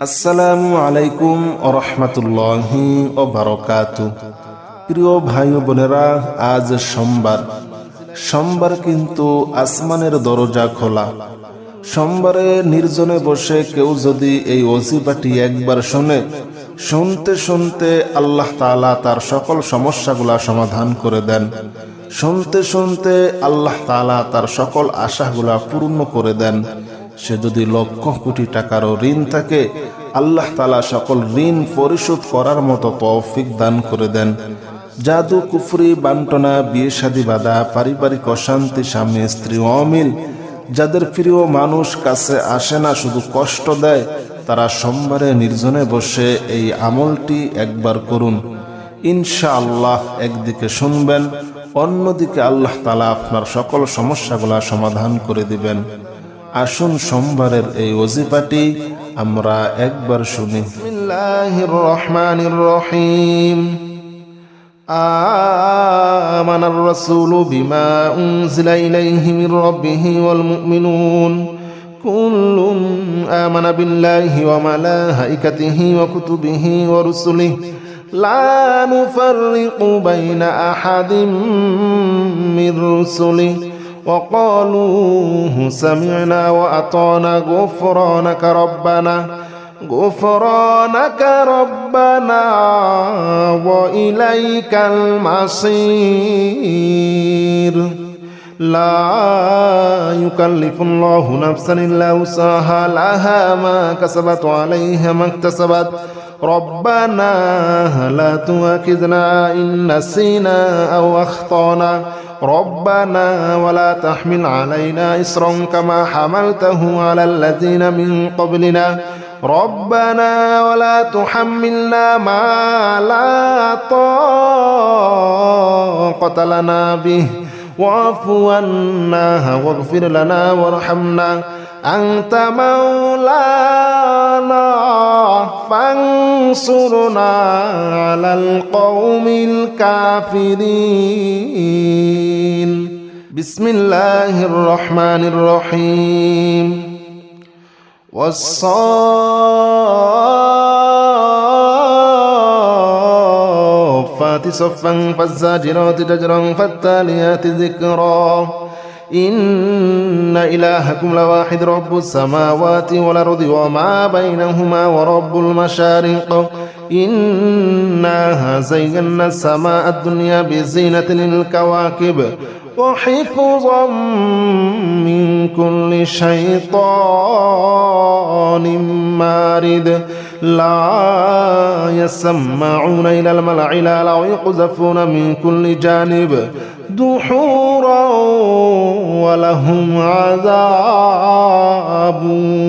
আসসালামু আলাইকুম ওয়া রাহমাতুল্লাহি ওয়া বারাকাতুহু। প্রিয় ভাই ও বোনেরা, আজ সোমবার কিন্তু আসমানের দরজা খোলা। সোমবারে নির্জনে বসে কেউ যদি এই ওজিফাটি একবার শুনতে শুনতে আল্লাহ তাআলা তার সকল সমস্যাগুলা সমাধান করে দেন। শুনতে আল্লাহ তাআলা তার সকল আশাগুলা পূর্ণ করে দেন। সে যদি লক্ষ কোটি টাকারও ঋণ থাকে, আল্লাহ তাআলা সকল ঋণ পরিশোধ করার মতো তৌফিক দান করে দেন। জাদু, কুফরি, বান্টনা, বিয়ে শাদী বাঁধা, পারিবারিক অশান্তি, স্বামী স্ত্রী অমিল, যাদের প্রিয় মানুষ কাছে আসে না, শুধু কষ্ট দেয়, তারা সোমবারে নির্জনে বসে এই আমলটি একবার করুন। ইনশাআল্লাহ একদিকে শুনবেন, অন্যদিকে আল্লাহ তাআলা আপনার সকল সমস্যাগুলা সমাধান করে দিবেন। আসুন সোমবারের এই ওজিফাটি আমরা একবার শুনি। বিসমিল্লাহির রহমানির রহিম। আমানার রাসূলু বিমা উনজিলা ইলাইহি মির রাব্বিহি ওয়াল মুমিনুন কুল্লুন আমানা বিল্লাহি ওয়া মালাইকাতিহি ওয়া কুতুবিহি ওয়া রুসুলিহি লা নুফাররিকু বাইনা আহাদিম মির রুসুলিহি وقالوا سمعنا وأطعنا غفرانك ربنا وإليك المصير لا يكلف الله نفسا إلا وسعها لها ما كسبت وعليها ما اكتسبت ربنا لا تؤاخذنا إن نسينا أو أخطأنا ربنا ولا تحمل علينا إصرا كما حملته على الذين من قبلنا ربنا ولا تحملنا ما لا طاقة لنا به واعف عنا واغفر لنا وارحمنا أنت مولانا فانصرنا على القوم الكافرين بسم الله الرحمن الرحيم والصافات صفا فالزاجرات زجرا فالتاليات ذكرا إن إلهكم لواحد رب السماوات والأرض وما بينهما ورب المشارق إنا زينا السماء الدنيا بزينة للكواكب وحفظا من كل شيطان مارد لا يسمعون إلى الملأ الأعلى ويقذفون من كل جانب دحورا ولهم عذاب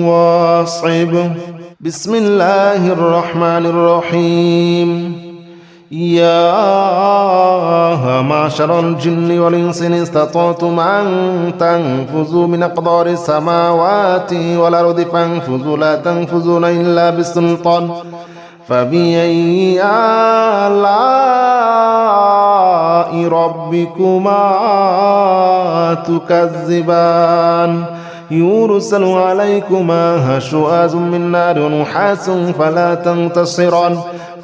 واصب بسم الله الرحمن الرحيم يا معشر الجن والإنس إن استطعتم أن تنفذوا من أقدار السماوات والأرض فانفذوا لا تنفذون إلا بسلطان فبأي آلاء ربكما تكذبان يرسل عليكما شواظ من نار ونحاس فلا تنتصران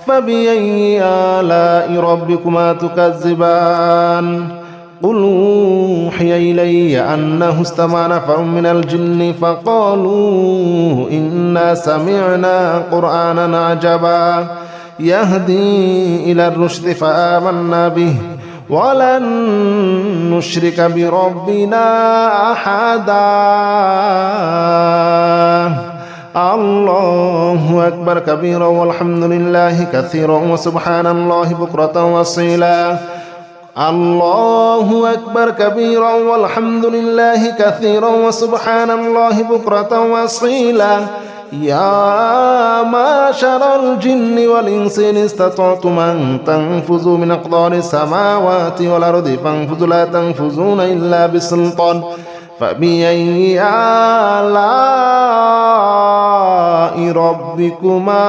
فبأي آلاء ربكما تكذبان قل أوحي إلي أنه استمع نفر من الجن فقالوا إنا سمعنا قرآنا عجبا يهدي إلى الرشد فآمنا به ولن نشرك بربنا أحدا الله أكبر كبيرا والحمد لله كثيرا وسبحان الله بكرة وأصيلا الله أكبر كبيرا والحمد لله كثيرا وسبحان الله بكرة وأصيلا يا معشر الجن والإنس إن استطعتم أن تنفذوا من أقدار السماوات والأرض فانفذوا لا تنفذون إلا بسلطان فبأي آلاء ربكما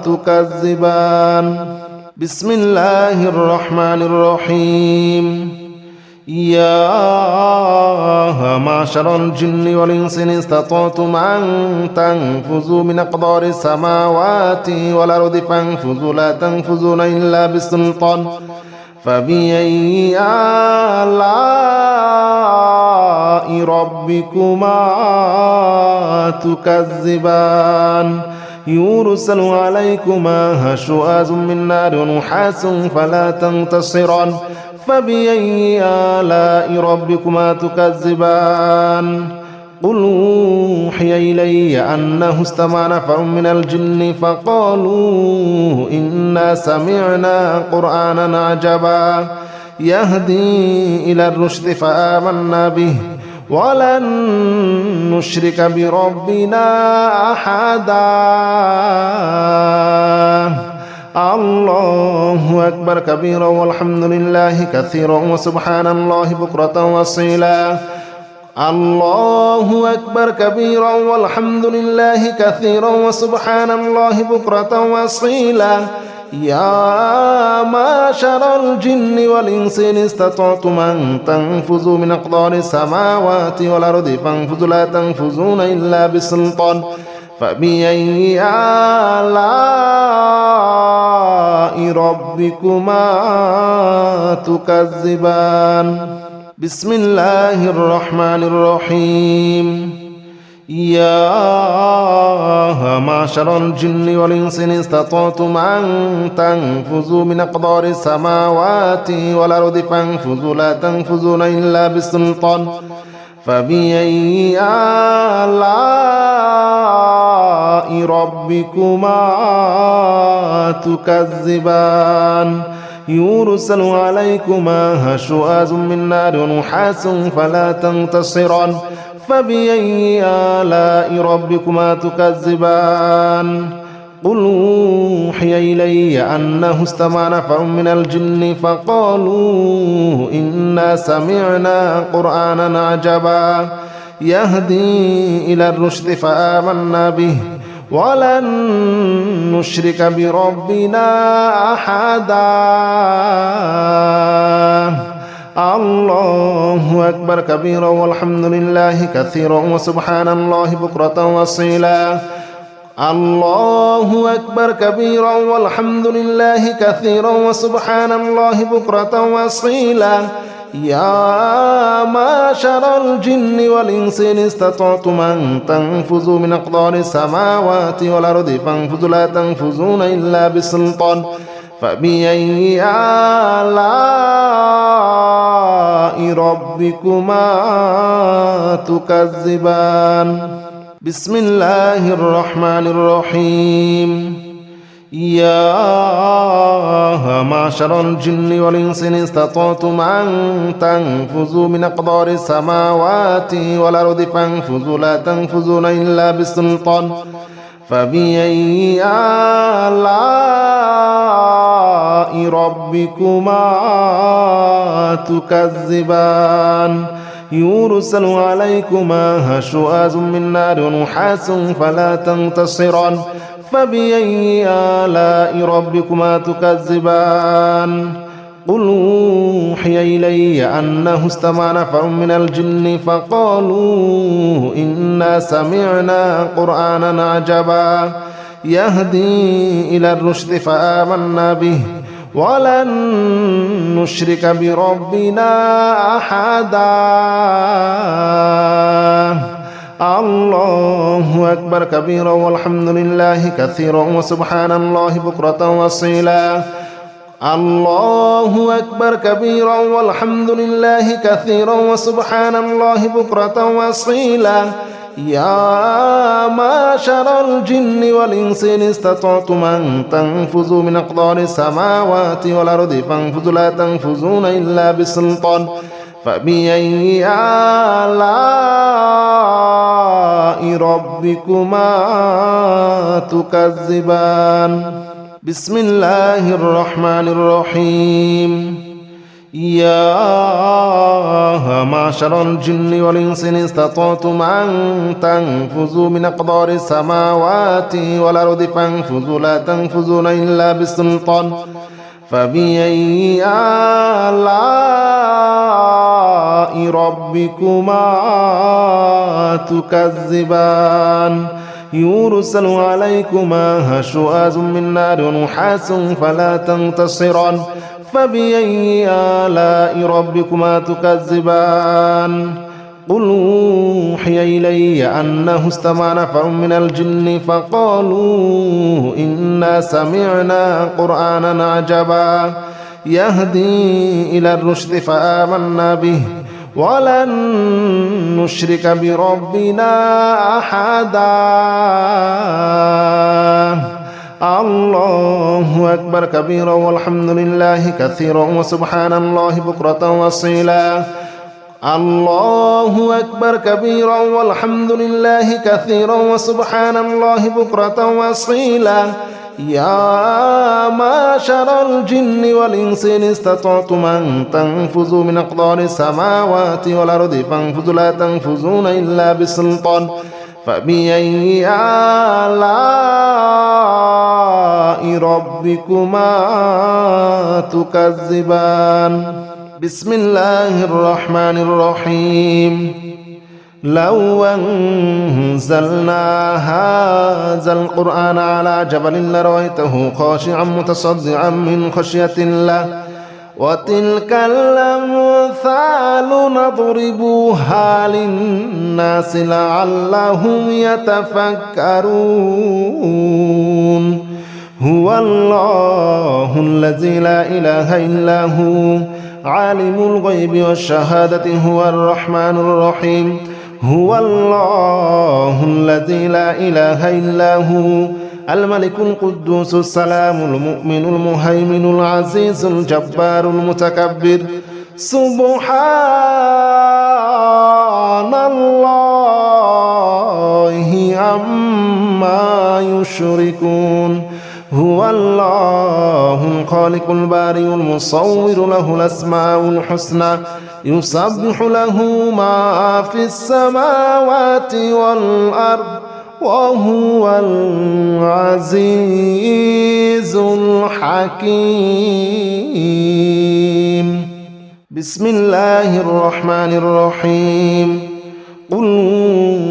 تكذبان بسم الله الرحمن الرحيم يا معشر الجن والإنس إن استطعتم أن تنفذوا من أقدار السماوات والأرض فانفذوا لا تنفذون إلا بسلطان فبأي آلاء ربكما تكذبان يرسل عليكما شواظ من نار ونحاس فلا تنتصران فبأي آلاء ربكما تكذبان قل أوحي إلي أنه استمع نفر من الجن فقالوا إنا سمعنا قرآنا عجبا يهدي إلى الرشد فآمنا به ولن نشرك بربنا أحدا الله أكبر كبيرا والحمد لله كثيرا وسبحان الله بكرة وأصيلا الله أكبر كبيرا والحمد لله كثيرا وسبحان الله بكرة وأصيلا يا معشر الجن والإنس إن استطعتم أن تنفذوا من أقدار السماوات والأرض فانفذوا لا تنفذون إلا بسلطان فبأي آلاء ربكما تكذبان بسم الله الرحمن الرحيم يا معشر الجن والإنس إن استطعتم أن تنفذوا من أقدار السماوات والأرض فانفذوا لا تنفذون إلا بسلطان فبأي آلاء ربكما تكذبان يرسل عليكما شواظ من نار ونحاس فلا تنتصران فبأي آلاء ربكما تكذبان قل أوحي إلي أنه استمع نفر من الجن فقالوا إنا سمعنا قرآنا عجبا يهدي إلى الرشد فآمنا به ولن نشرك بربنا أحدا الله أكبر كبيرا والحمد لله كثيرا وسبحان الله بكرة وأصيلا الله أكبر كبيرا والحمد لله كثيرا وسبحان الله بكرة وأصيلا يا معشر الجن والإنس إن استطعتم أن تنفذوا من أقدار السماوات والأرض فانفذوا لا تنفذون إلا بسلطان فبأي آلاء ربكما تكذبان بسم الله الرحمن الرحيم يا معشر الجن والإنس إن استطعتم أن تنفذوا من أقدار السماوات والأرض فانفذوا لا تنفذون إلا بسلطان فبأي آلاء ربكما تكذبان يرسل عليكما شواظ من نار ونحاس فلا تنتصران فبأي آلاء ربكما تكذبان قل أوحي إلي أنه استمع نفر من الجن فقالوا إنا سمعنا قرآنا عجبا يهدي إلى الرشد فآمنا به ولن نشرك بربنا أحدا الله أكبر كبيرا والحمد لله كثيرا وسبحان الله بكرة وأصيلا الله أكبر كبيرا والحمد لله كثيرا وسبحان الله بكرة وأصيلا يا معشر الجن والإنس إن استطعتم أن تنفذوا من أقدار السماوات والأرض فانفذوا لا تنفذون إلا بسلطان فبأي آلاء ربكما تكذبان بسم الله الرحمن الرحيم يا معشر الجن والإنس إن استطعتم أن تنفذوا من أقدار السماوات والأرض فانفذوا لا تنفذون إلا بسلطان فبأي آلاء ربكما تكذبان يرسل عليكما شواظ من نار ونحاس فلا تنتصران فبأي آلاء ربكما تكذبان قل أوحي إلي أنه استمع نفر من الجن فقالوا إنا سمعنا قرآنا عجبا يهدي إلى الرشد فآمنا به ولن نشرك بربنا أحدا الله أكبر كبيرا والحمد لله كثيرا وسبحان الله بكرة وأصيلا الله أكبر كبيرا والحمد لله كثيرا وسبحان الله بكرة وأصيلا يا معشر الجن والإنس إن استطعتم أن تنفذوا من أقطار السماوات والأرض فانفذوا لا تنفذون إلا بسلطان فبأي آلاء ربكما تكذبان بسم الله الرحمن الرحيم لو أنزلنا هذا القرآن على جبل لرأيته خاشعا متصدعا من خشية الله وتلك الأمثال نضربها للناس لعلهم يتفكرون هو الله الذي لا إله إلا هو عالم الغيب والشهادة هو الرحمن الرحيم هو الله الذي لا إله إلا هو الملك القدوس السلام المؤمن المهيمن العزيز الجبار المتكبر سبحان الله عما يشركون هو الله الخالق البارئ المصور له الأسماء الحسنى يسبح له ما في السماوات والأرض وهو العزيز الحكيم بسم الله الرحمن الرحيم قل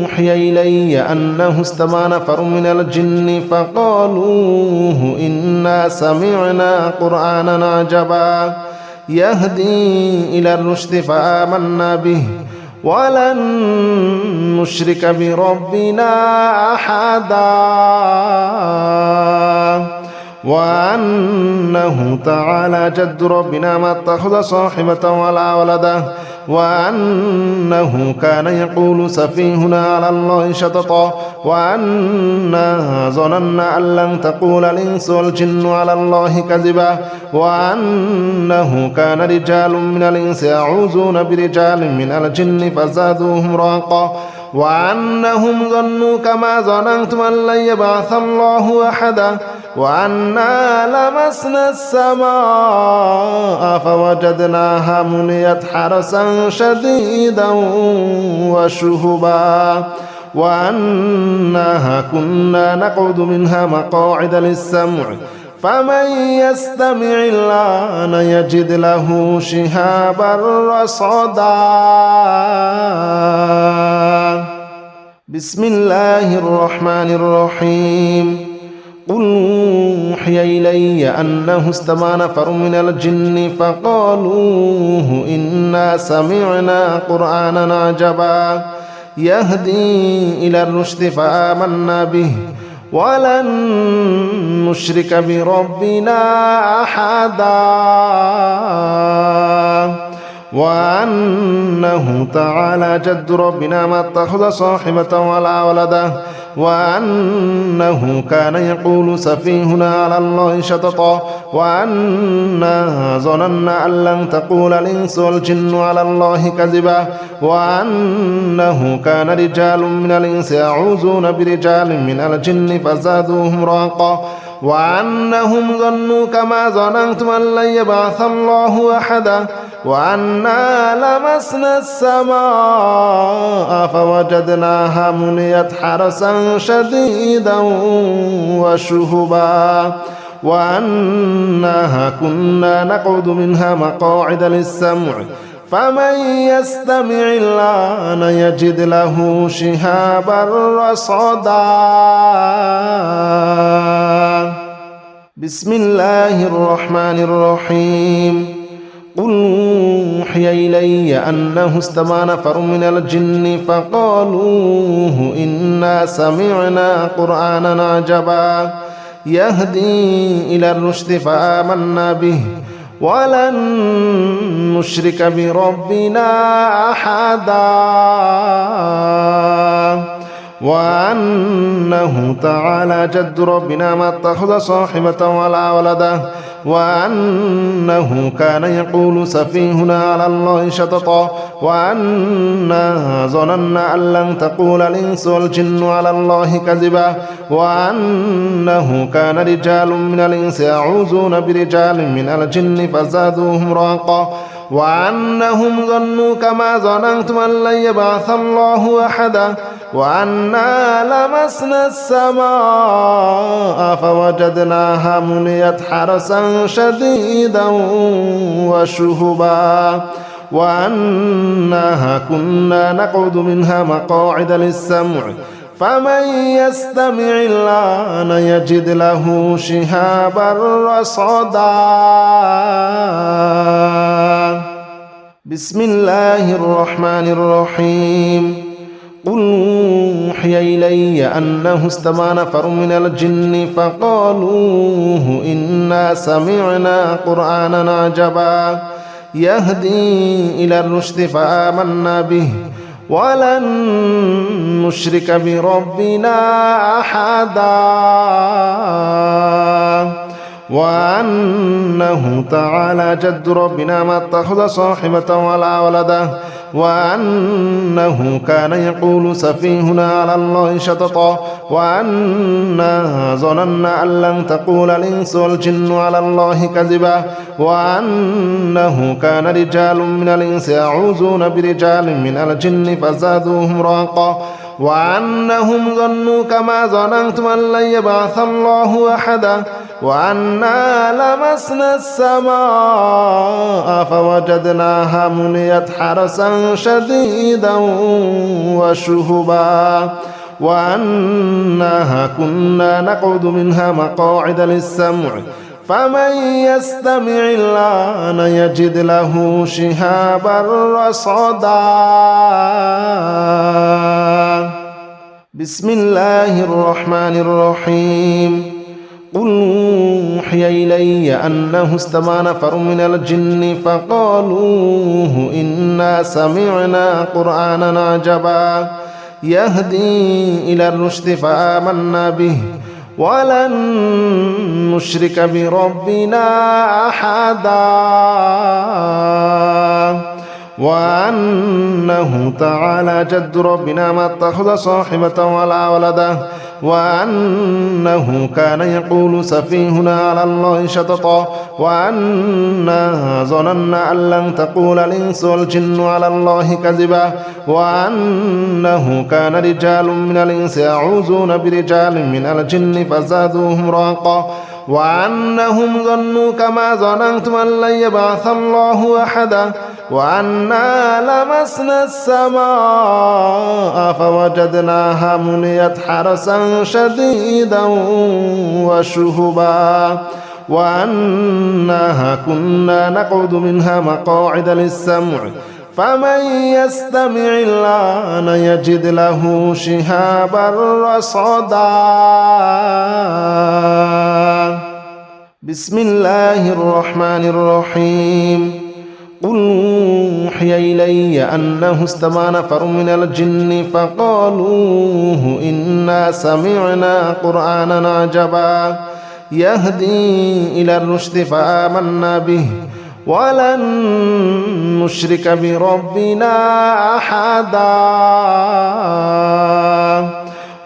أوحي إلي أنه استمع نفر من الجن فقالوا إنا سمعنا قرآنا عجبا يهدي إلى الرشد فآمنا به ولن نشرك بربنا أحدا وأنه تعالى جد ربنا ما اتخذ صاحبة ولا ولدا وأنه كان يقول سفيهنا على الله شططا وأنا ظننا أن لن تقول الإنس والجن على الله كذبا وأنه كان رجال من الإنس يعوذون برجال من الجن فزادوهم رهقا وأنهم ظنوا كما ظننتم أن لن يبعث الله أحدا وأنا لمسنا السماء فوجدناها مليت حرسا شديدا وشهبا وأنها كنا نقعد منها مقاعد للسمع فمن يستمع الآن يجد له شهابا رصدا بسم الله الرحمن الرحيم قل أوحي إلي أنه استمع نفر من الجن فقالوا إنا سمعنا قرآنا عجبا يهدي إلى الرشد فآمنا به ولن نشرك بربنا أحدا وأنه تعالى جد ربنا ما اتخذ صاحبة ولا ولدا وأنه كان يقول سفيهنا على الله شططا وأنا ظننا أن لن تقول الإنس والجن على الله كذبا وأنه كان رجال من الإنس يعوذون برجال من الجن فزادوهم رهقا وأنهم ظنوا كما ظننتم أن لن يبعث الله أحدا وأنا لمسنا السماء فوجدناها مليت حرسا شديدا وشهبا وأنها كنا نقعد منها مقاعد للسمع فمن يستمع الآن يجد له شهابا رصدا بسم الله الرحمن الرحيم قل أوحي إلي أنه استمع نفر من الجن فقالوا إنا سمعنا قرآنا عجبا يهدي إلى الرشد فآمنا به ولن نشرك بربنا أحدا وأنه تعالى جد ربنا ما اتخذ صاحبة ولا ولدا وأنه كان يقول سفيهنا على الله شططا وأنا ظننا أن لن تقول الإنس والجن على الله كذبا وأنه كان رجال من الإنس يعوذون برجال من الجن فزادوهم رهقا وأنهم ظنوا كما ظننتم أن لن يبعث الله أحدا وأنا لمسنا السماء فوجدناها مليت حرسا شديدا وشهبا وأنها كنا نقعد منها مقاعد للسمع فمن يستمع الآن يجد له شهابا رصدا بسم الله الرحمن الرحيم قل أوحي إلي أنه استمع نفر من الجن فقالوا إنا سمعنا قرآنا عجبا يهدي إلى الرشد فآمنا به ولن نشرك بربنا أحدا وأنه تعالى جد ربنا ما اتخذ صاحبة ولا ولدا وأنه كان يقول سفيهنا على الله شططا وأنا ظننا أن لن تقول الإنس والجن على الله كذبا وأنه كان رجال من الإنس يعوذون برجال من الجن فزادوهم رهقا وأنهم ظنوا كما ظننتم أن لن يبعث الله أحدا وأنا لمسنا السماء فوجدناها مليت حرسا شديدا وشهبا وأنها كنا نقعد منها مقاعد للسمع فمن يستمع الآن يجد له شهابا رصدا بسم الله الرحمن الرحيم قل أوحي إلي أنه استمع نفر من الجن فقالوا إنا سمعنا قرآنا عجبا يهدي إلى الرشد فآمنا به ولن نشرك بربنا أحدا وأنه تعالى جد ربنا ما اتخذ صاحبة ولا ولدا وأنه كان يقول سفيهنا على الله شططا وأنا ظننا أن لن تقول الإنس والجن على الله كذبا وأنه كان رجال من الإنس يعوذون برجال من الجن فزادوهم رهقا وأنهم ظنوا كما ظننتم أن لن يبعث الله أحدا وأنا لمسنا السماء فوجدناها مليت حرسا شديدا وشهبا وأنها كنا نقعد منها مقاعد للسمع فمن يستمع الآن يجد له شهابا رصدا بسم الله الرحمن الرحيم قل أوحي إلي أنه استمع نفر من الجن فقالوا إنا سمعنا قرآنا عجبا يهدي إلى الرشد فآمنا به ولن نشرك بربنا أحدا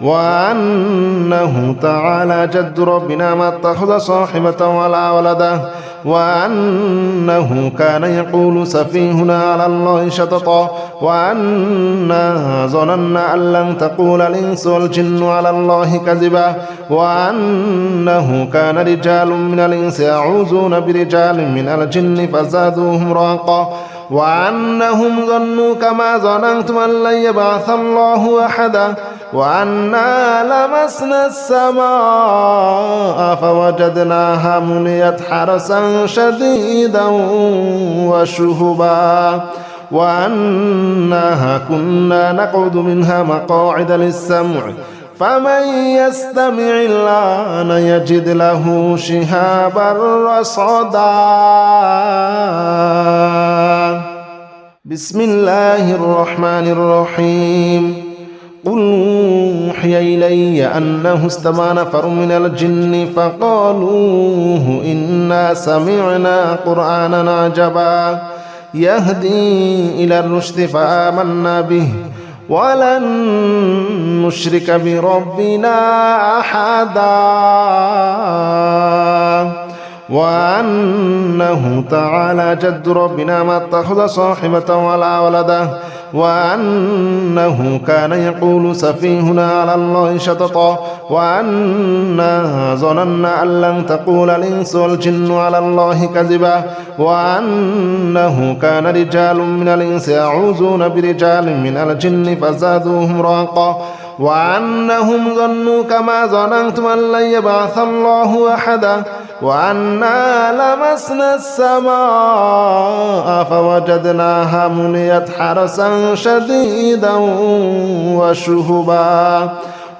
وأنه تعالى جد ربنا ما اتخذ صاحبة ولا ولدا وأنه كان يقول سفيهنا على الله شططا وأنا ظننا أن لن تقول الإنس والجن على الله كذبا وأنه كان رجال من الإنس يعوذون برجال من الجن فزادوهم رهقا وأنهم ظنوا كما ظننتم أن لن يبعث الله أحدا وأنا لمسنا السماء فوجدناها مليت حرسا شديدا وشهبا وأنها كنا نقعد منها مقاعد للسمع فمن يستمع الآن يجد له شهابا رصدا بسم الله الرحمن الرحيم قل أوحي إلي أنه استمع نفر من الجن فقالوا إنا سمعنا قرآنا عجبا يهدي إلى الرشد فآمنا به ولن نشرك بربنا أحدا وأنه تعالى جد ربنا ما اتخذ صاحبة ولا ولدا وأنه كان يقول سفيهنا على الله شططا وأنا ظننا أن لن تقول الإنس والجن على الله كذبا وأنه كان رجال من الإنس يعوذون برجال من الجن فزادوهم رهقا وأنهم ظنوا كما ظننتم أن لن يبعث الله أحدا وأنا لمسنا السماء فوجدناها مليت حرسا شديدا وشهبا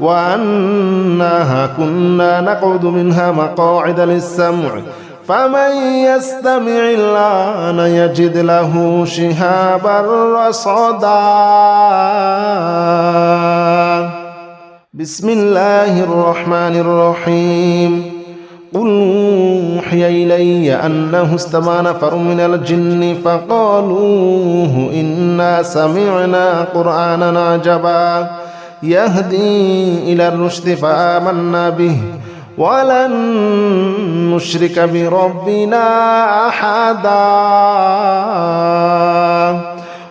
وأنها كنا نقعد منها مقاعد للسمع فمن يستمع الآن يجد له شهابا رصدا بسم الله الرحمن الرحيم قل أوحي إلي أنه استمع نفر من الجن فقالوا إنا سمعنا قرآنا عجبا يهدي إلى الرشد فآمنا به ولن نشرك بربنا أحدا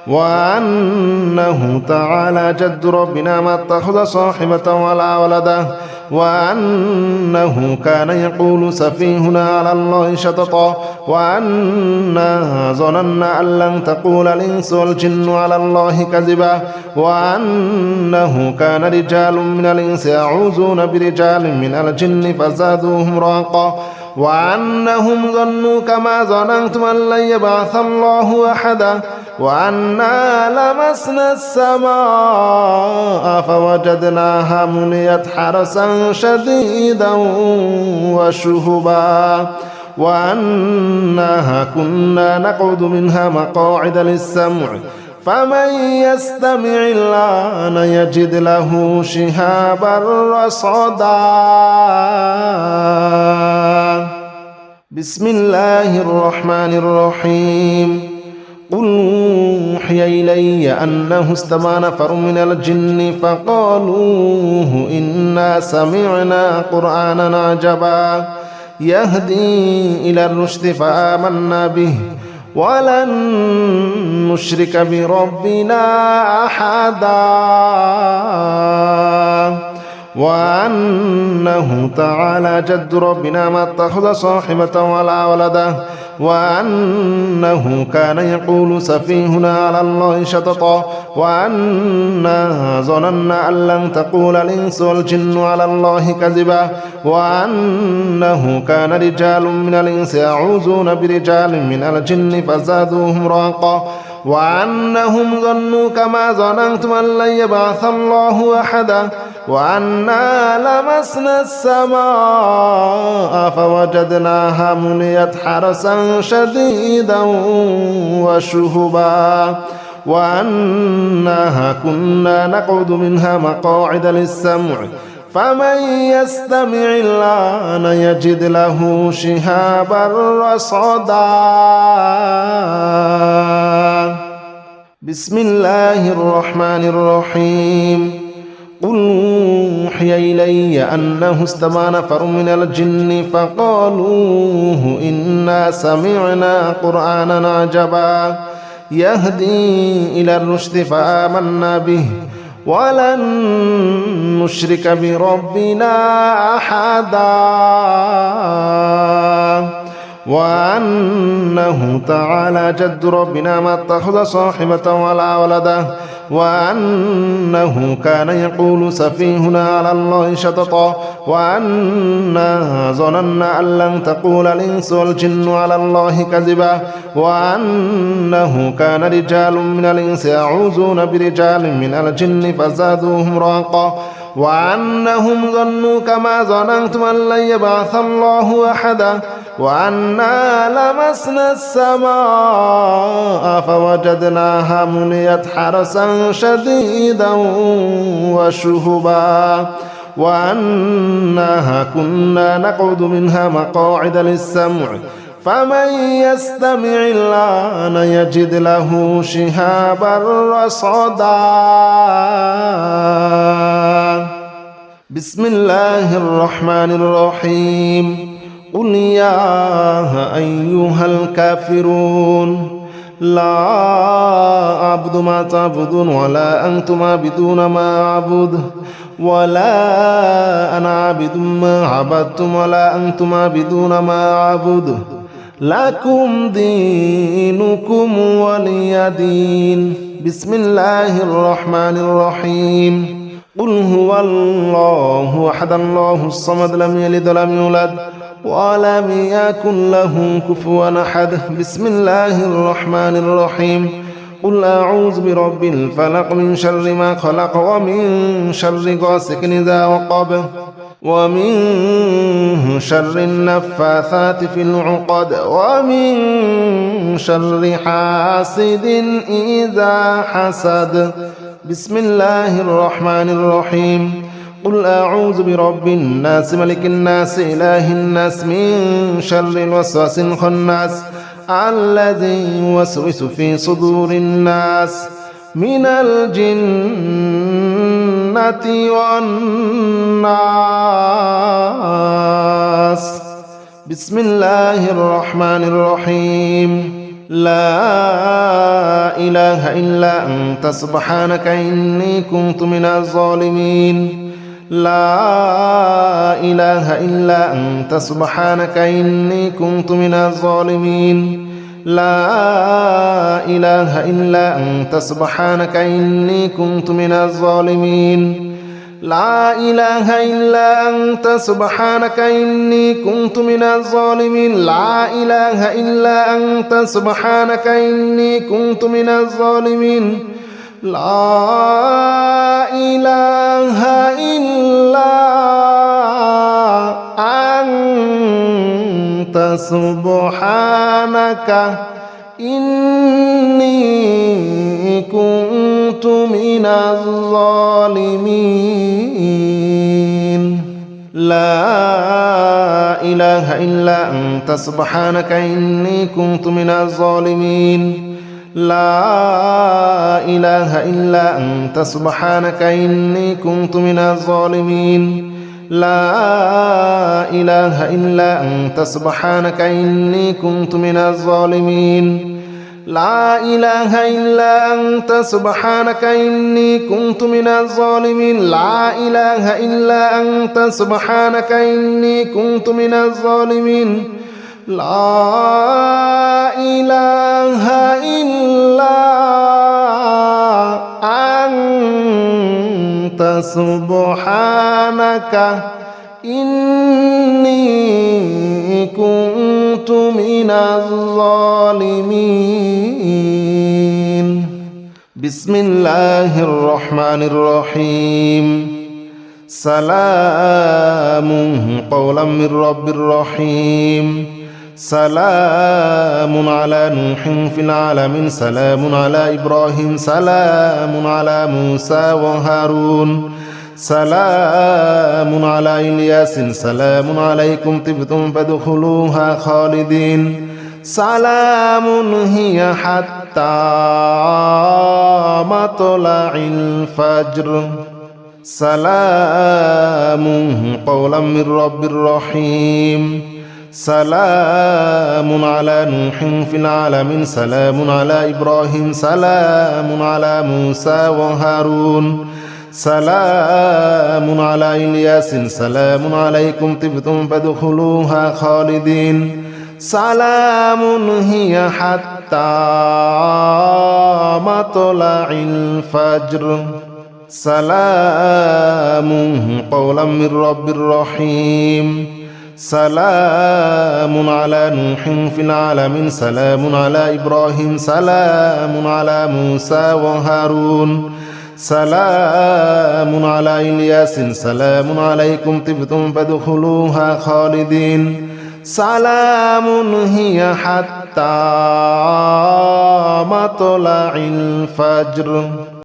وأنه تعالى جد ربنا ما اتخذ صاحبة ولا ولدا وأنه كان يقول سفيهنا على الله شططا وأنا ظننا أن لن تقول الإنس والجن على الله كذبا وأنه كان رجال من الإنس يعوذون برجال من الجن فزادوهم رهقا وأنهم ظنوا كما ظننتم أن لن يبعث الله أحدا وأنا لمسنا السماء فوجدناها مليت حرسا شديدا وشهبا وأنها كنا نقعد منها مقاعد للسمع فمن يستمع الآن يجد له شهابا رصدا بسم الله الرحمن الرحيم قل أوحي إلي أنه استمع نفر من الجن فقالوا إنا سمعنا قرآنا عجبا يهدي إلى الرشد فآمنا به ولن نشرك بربنا أحدا وأنه تعالى جد ربنا ما اتخذ صاحبة ولا ولدا وأنه كان يقول سفيهنا على الله شططا وأنا ظننا أن لن تقول الإنس والجن على الله كذبا وأنه كان رجال من الإنس يعوذون برجال من الجن فزادوهم رهقا وأنهم ظنوا كما ظننتم أن لن يبعث الله أحدا وأنا لمسنا السماء فوجدناها مليت حرسا شديدا وشهبا وأنها كنا نقعد منها مقاعد للسمع فمن يستمع الآن يجد له شهابا رصدا بسم الله الرحمن الرحيم قل أوحي إلي أنه استمع نفر من الجن فقالوا إنا سمعنا قرآنا عجبا يهدي إلى الرشد فآمنا به ولن نشرك بربنا أحدا وأنه تعالى جد ربنا ما اتخذ صاحبة ولا ولدا وأنه كان يقول سفيهنا على الله شططا وأنا ظننا أن لن تقول الإنس والجن على الله كذبا وأنه كان رجال من الإنس يعوذون برجال من الجن فزادوهم رهقا وأنهم ظنوا كما ظننتم أن لن يبعث الله أحدا وأنا لمسنا السماء فوجدناها مليت حرسا شديدا وشهبا وأنها كنا نقعد منها مقاعد للسمع فمن يستمع الآن يجد له شهابا رصدا بسم الله الرحمن الرحيم قل يا أيها الكافرون لا أعبد ما تعبدون ولا أنتم عابدون ما أعبد ولا أنا عابد ما عبدتم ولا أنتم عابدون ما أعبد لكم دينكم ولي دين بسم الله الرحمن الرحيم قل هو الله أحد الله الصمد لم يلد ولم يولد ولم يكن له كفوا أحد بسم الله الرحمن الرحيم قل أعوذ برب الفلق من شر ما خلق ومن شر غاسق إذا وقب ومن شر النفاثات في العقد ومن شر حاسد إذا حسد بسم الله الرحمن الرحيم قل أعوذ برب الناس ملك الناس إله الناس من شر الوسواس الخناس الذي يوسوس في صدور الناس من الجنة والناس بسم الله الرحمن الرحيم لا إله إلا أنت سبحانك إني كنت من الظالمين لا إله إلا أنت سبحانك إني كنت من الظالمين لا إله إلا أنت سبحانك إني كنت من الظالمين لا إله إلا أنت سبحانك إني كنت من الظالمين لا إله إلا أنت سبحانك إني كنت من الظالمين لا إله إلا أنت سبحانك إني كنت من الظالمين لا إله إلا أنت سبحانك إني كنت من الظالمين لا إله إلا أنت سبحانك إني كنت من الظالمين لا إله إلا أنت سبحانك إني كنت من الظالمين لا إله إلا أنت سبحانك إني كنت من الظالمين لا إله إلا أنت سبحانك إني كنت من الظالمين لا إله إلا أنت سبحانك إني كنت من الظالمين بسم الله الرحمن الرحيم سلام قولا من رب رحيم سلام على نوح في العالمين سلام على إبراهيم سلام على موسى وهارون سلام على إلياس سلام عليكم طبتم فادخلوها خالدين سلام هي حتى مطلع الفجر سلام قولا من رب رحيم سلام على نوح في العالمين سلام على إبراهيم سلام على موسى وهارون سلام على إلياس سلام عليكم طبتم فادخلوها خالدين সালামুন হিয়া হাত্তা মাতলাইল ফাজর সালামুন কওলাম মির রাব্বির রহিম সালামুন আলা নূহিন ফিল আলামিন সালামুন আলা ইব্রাহিম সালামুন আলা মূসা ওয়া হারুন সালামুন আলা ইলিয়াসিন সালামুন আলাইকুম তিবতুম ফাদখুলুহা খালিদিন সালামুন হিয়া হাত্তা মাতলাইল ফাজর।